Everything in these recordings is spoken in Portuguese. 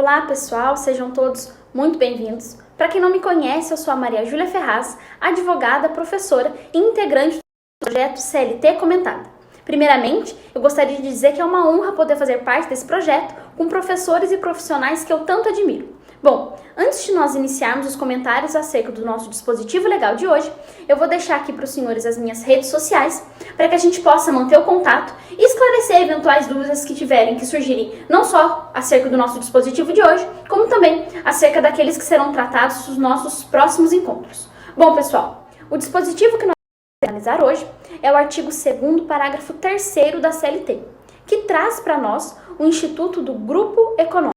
Olá pessoal, sejam todos muito bem-vindos. Para quem não me conhece, eu sou a Maria Júlia Ferraz, advogada, professora e integrante do projeto CLT Comentada. Primeiramente, eu gostaria de dizer que é uma honra poder fazer parte desse projeto com professores e profissionais que eu tanto admiro. Bom, antes de nós iniciarmos os comentários acerca do nosso dispositivo legal de hoje, eu vou deixar aqui para os senhores as minhas redes sociais para que a gente possa manter o contato e esclarecer eventuais dúvidas que tiverem que surgirem não só acerca do nosso dispositivo de hoje, como também acerca daqueles que serão tratados nos nossos próximos encontros. Bom, pessoal, o dispositivo que nós vamos analisar hoje é o artigo 2º, parágrafo 3º da CLT, que traz para nós o Instituto do Grupo Econômico.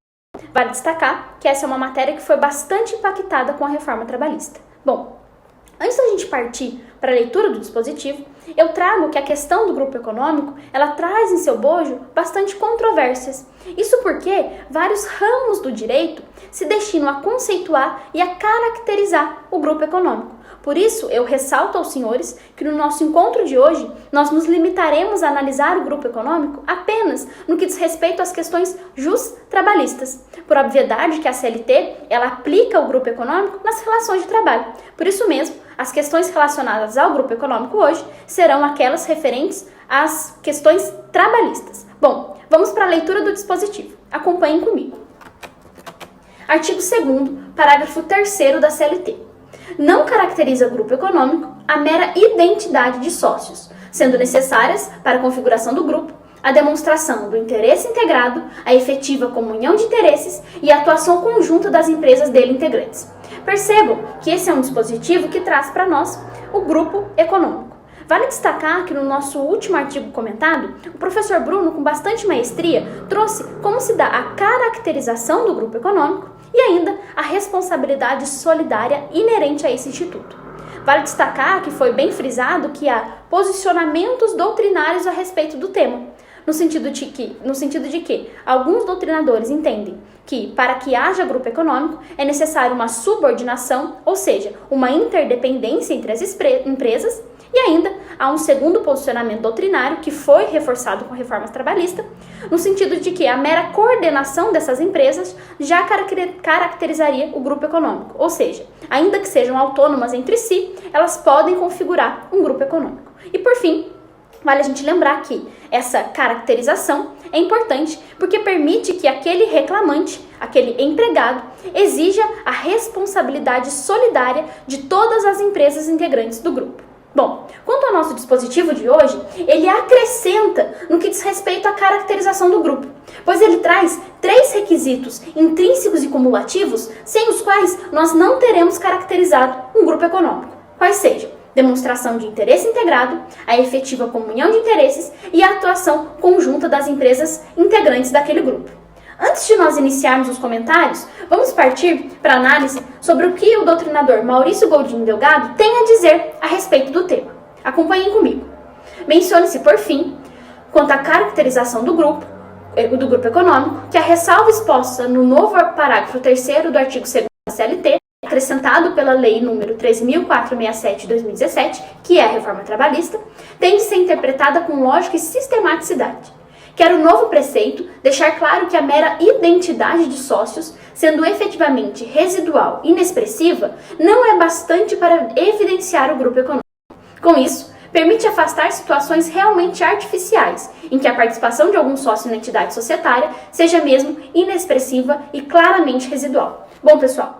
Vale destacar que essa é uma matéria que foi bastante impactada com a reforma trabalhista. Bom, antes da gente partir para a leitura do dispositivo, eu trago que a questão do grupo econômico, ela traz em seu bojo bastante controvérsias. Isso porque vários ramos do direito se destinam a conceituar e a caracterizar o grupo econômico. Por isso, eu ressalto aos senhores que no nosso encontro de hoje, nós nos limitaremos a analisar o grupo econômico apenas no que diz respeito às questões trabalhistas. Por obviedade que a CLT, ela aplica o grupo econômico nas relações de trabalho. Por isso mesmo, as questões relacionadas ao grupo econômico hoje serão aquelas referentes às questões trabalhistas. Bom, vamos para a leitura do dispositivo. Acompanhem comigo. Artigo 2º, parágrafo 3º da CLT. Não caracteriza grupo econômico a mera identidade de sócios, sendo necessárias para a configuração do grupo a demonstração do interesse integrado, a efetiva comunhão de interesses e a atuação conjunta das empresas dele integrantes. Percebam que esse é um dispositivo que traz para nós o grupo econômico. Vale destacar que no nosso último artigo comentado, o professor Bruno, com bastante maestria, trouxe como se dá a caracterização do grupo econômico e ainda a responsabilidade solidária inerente a esse instituto. Vale destacar que foi bem frisado que há posicionamentos doutrinários a respeito do tema, no sentido de que alguns doutrinadores entendem que, para que haja grupo econômico, é necessário uma subordinação, ou seja, uma interdependência entre as empresas, e ainda há um segundo posicionamento doutrinário que foi reforçado com a reforma trabalhista, no sentido de que a mera coordenação dessas empresas já caracterizaria o grupo econômico, ou seja, ainda que sejam autônomas entre si, elas podem configurar um grupo econômico. E por fim, vale a gente lembrar que essa caracterização é importante porque permite que aquele reclamante, aquele empregado, exija a responsabilidade solidária de todas as empresas integrantes do grupo. Bom, quanto ao nosso dispositivo de hoje, ele acrescenta no que diz respeito à caracterização do grupo, pois ele traz 3 requisitos intrínsecos e cumulativos sem os quais nós não teremos caracterizado um grupo econômico, quais sejam demonstração de interesse integrado, a efetiva comunhão de interesses e a atuação conjunta das empresas integrantes daquele grupo. Antes de nós iniciarmos os comentários, vamos partir para a análise sobre o que o doutrinador Maurício Goldin Delgado tem a dizer a respeito do tema. Acompanhem comigo. Mencione-se, por fim, quanto à caracterização do grupo econômico, que a ressalva exposta no novo parágrafo 3º do artigo 2º da CLT, acrescentado pela Lei nº 13.467 de 2017, que é a reforma trabalhista, tem de ser interpretada com lógica e sistematicidade. Quero o novo preceito deixar claro que a mera identidade de sócios, sendo efetivamente residual e inexpressiva, não é bastante para evidenciar o grupo econômico. Com isso, permite afastar situações realmente artificiais, em que a participação de algum sócio na entidade societária seja mesmo inexpressiva e claramente residual. Bom, pessoal,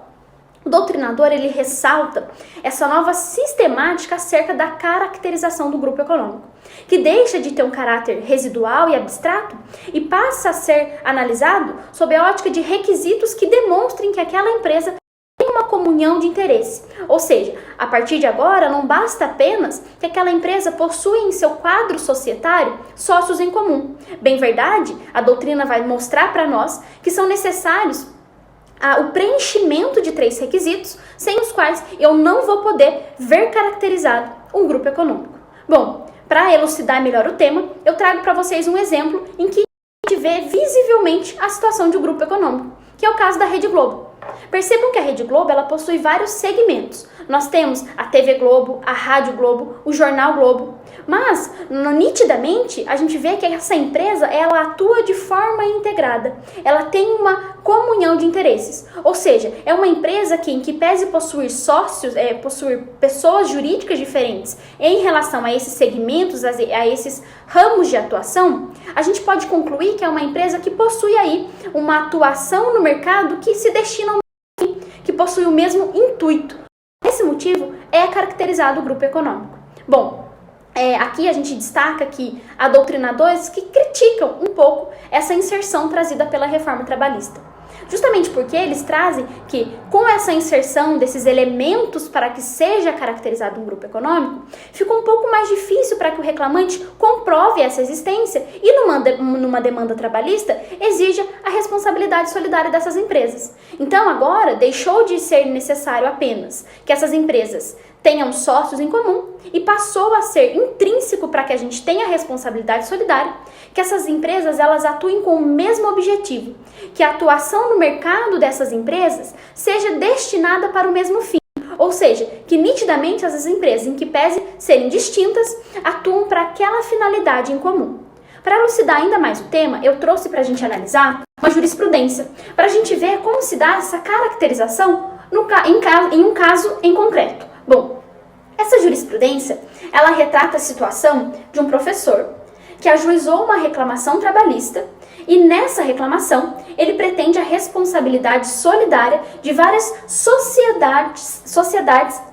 o doutrinador, ele ressalta essa nova sistemática acerca da caracterização do grupo econômico, que deixa de ter um caráter residual e abstrato e passa a ser analisado sob a ótica de requisitos que demonstrem que aquela empresa tem uma comunhão de interesse. Ou seja, a partir de agora não basta apenas que aquela empresa possua em seu quadro societário sócios em comum. Bem verdade, a doutrina vai mostrar para nós que são necessários o preenchimento de 3 requisitos, sem os quais eu não vou poder ver caracterizado um grupo econômico. Bom, para elucidar melhor o tema, eu trago para vocês um exemplo em que a gente vê visivelmente a situação de um grupo econômico, que é o caso da Rede Globo. Percebam que a Rede Globo ela possui vários segmentos. nós temos a TV Globo, a Rádio Globo, o Jornal Globo. Mas, nitidamente, a gente vê que essa empresa, ela atua de forma integrada. Ela tem uma comunhão de interesses. Ou seja, é uma empresa que, em que pese possuir sócios, possuir pessoas jurídicas diferentes em relação a esses segmentos, a esses ramos de atuação, a gente pode concluir que é uma empresa que possui aí uma atuação no mercado que se destina ao mesmo fim, que possui o mesmo intuito. Por esse motivo, é caracterizado o grupo econômico. Bom, aqui a gente destaca que há doutrinadores que criticam um pouco essa inserção trazida pela reforma trabalhista. Justamente porque eles trazem que, com essa inserção desses elementos para que seja caracterizado um grupo econômico, fica um pouco mais difícil para que o reclamante comprove essa existência e, numa demanda trabalhista, exija a responsabilidade solidária dessas empresas. Então, agora, deixou de ser necessário apenas que essas empresas tenham sócios em comum e passou a ser intrínseco para que a gente tenha a responsabilidade solidária, que essas empresas elas atuem com o mesmo objetivo, que a atuação no mercado dessas empresas seja destinada para o mesmo fim, ou seja, que nitidamente essas empresas, em que pese serem distintas, atuam para aquela finalidade em comum. Para elucidar ainda mais o tema, eu trouxe para a gente analisar uma jurisprudência, para a gente ver como se dá essa caracterização em um caso em concreto. Bom, essa jurisprudência, ela retrata a situação de um professor que ajuizou uma reclamação trabalhista e nessa reclamação ele pretende a responsabilidade solidária de várias sociedades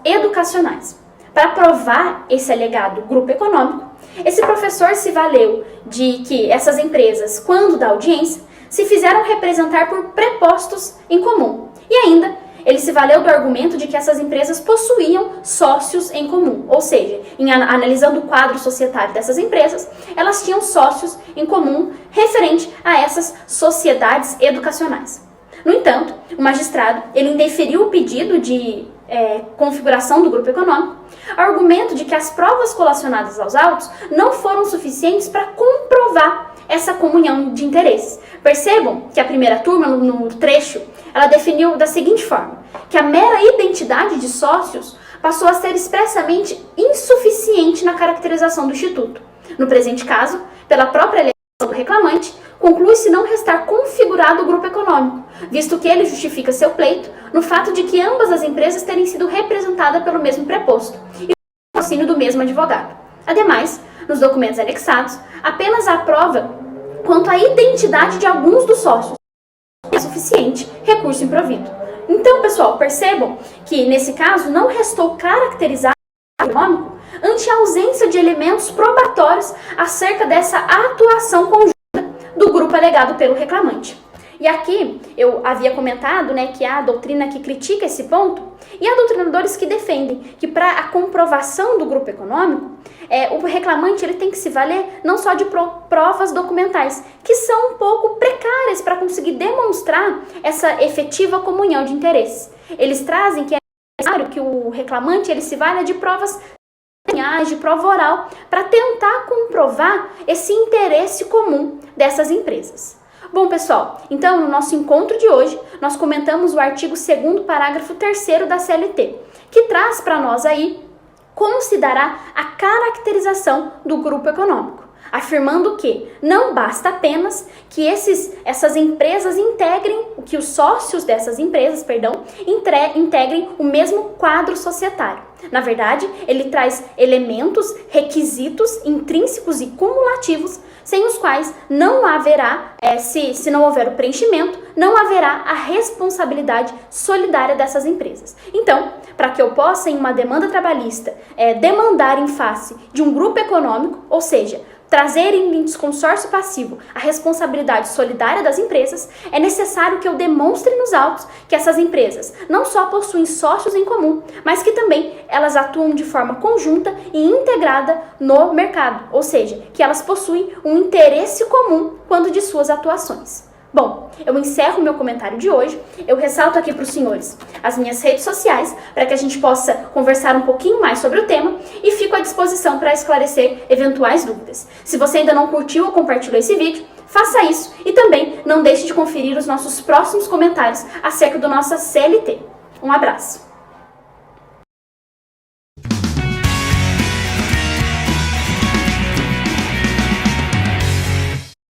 educacionais. Para provar esse alegado grupo econômico, esse professor se valeu de que essas empresas, quando da audiência, se fizeram representar por prepostos em comum e ainda ele se valeu do argumento de que essas empresas possuíam sócios em comum, ou seja, analisando o quadro societário dessas empresas, elas tinham sócios em comum referente a essas sociedades educacionais. No entanto, o magistrado ele indeferiu o pedido de configuração do grupo econômico, argumento de que as provas colacionadas aos autos não foram suficientes para comprovar essa comunhão de interesses. Percebam que a primeira turma, no trecho, ela definiu da seguinte forma, que a mera identidade de sócios passou a ser expressamente insuficiente na caracterização do Instituto. No presente caso, pela própria alegação do reclamante, conclui-se não restar configurado o grupo econômico, visto que ele justifica seu pleito no fato de que ambas as empresas terem sido representadas pelo mesmo preposto e o patrocínio do mesmo advogado. Ademais, nos documentos anexados, apenas há prova quanto à identidade de alguns dos sócios. É suficiente recurso improvido. Então, pessoal, percebam que, nesse caso, não restou caracterizar o econômico ante a ausência de elementos probatórios acerca dessa atuação conjunta do grupo alegado pelo reclamante. E aqui eu havia comentado que há a doutrina que critica esse ponto e há doutrinadores que defendem que para a comprovação do grupo econômico, o reclamante ele tem que se valer não só de provas documentais, que são um pouco precárias para conseguir demonstrar essa efetiva comunhão de interesses. Eles trazem que é necessário que o reclamante ele se valha de provas de prova oral para tentar comprovar esse interesse comum dessas empresas. Bom, pessoal, então no nosso encontro de hoje, nós comentamos o artigo 2º, parágrafo 3º da CLT, que traz para nós aí como se dará a caracterização do grupo econômico, afirmando que não basta apenas que essas empresas que os sócios dessas empresas, integrem o mesmo quadro societário. Na verdade, ele traz elementos, requisitos intrínsecos e cumulativos, sem os quais não haverá, se não houver o preenchimento, não haverá a responsabilidade solidária dessas empresas. Então, para que eu possa, em uma demanda trabalhista, demandar em face de um grupo econômico, ou seja, trazer em desconsórcio passivo a responsabilidade solidária das empresas, é necessário que eu demonstre nos autos que essas empresas não só possuem sócios em comum, mas que também elas atuam de forma conjunta e integrada no mercado, ou seja, que elas possuem um interesse comum quando de suas atuações. Bom, eu encerro o meu comentário de hoje, eu ressalto aqui para os senhores as minhas redes sociais para que a gente possa conversar um pouquinho mais sobre o tema e fico à disposição para esclarecer eventuais dúvidas. Se você ainda não curtiu ou compartilhou esse vídeo, faça isso e também não deixe de conferir os nossos próximos comentários acerca da nossa CLT. Um abraço!